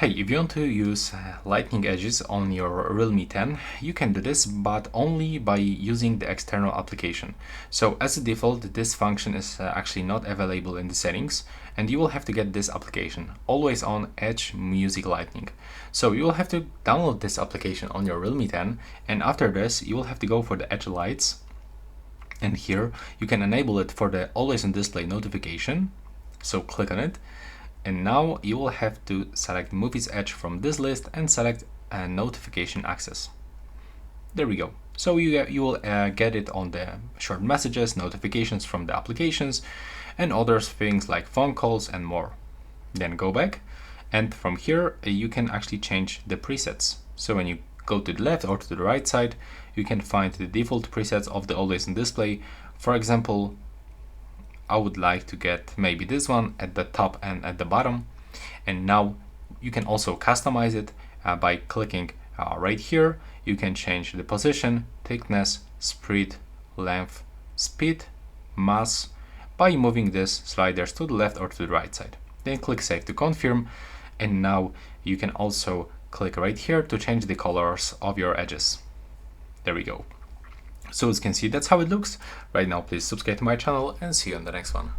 Hey, if you want to use lightning edges on your Realme 10, you can do this, but only by using the external application. So as a default, this function is actually not available in the settings, and you will have to get this application, Always On Edge Music Lightning. So you will have to download this application on your Realme 10, and after this, you will have to go for the edge lights, and here you can enable it for the Always On Display notification. So click on it. And now you will have to select Movies Edge from this list and select Notification Access. There we go. So you will get it on the short messages, notifications from the applications, and other things like phone calls and more. Then go back, and from here you can actually change the presets. So when you go to the left or to the right side, you can find the default presets of the Always On Display. For example, I would like to get maybe this one at the top and at the bottom. And now you can also customize it by clicking right here. You can change the position, thickness, spread, length, speed, mass by moving these sliders to the left or to the right side. Then click Save to confirm. And now you can also click right here to change the colors of your edges. There we go. So as you can see, that's how it looks. Right now, please subscribe to my channel and see you on the next one.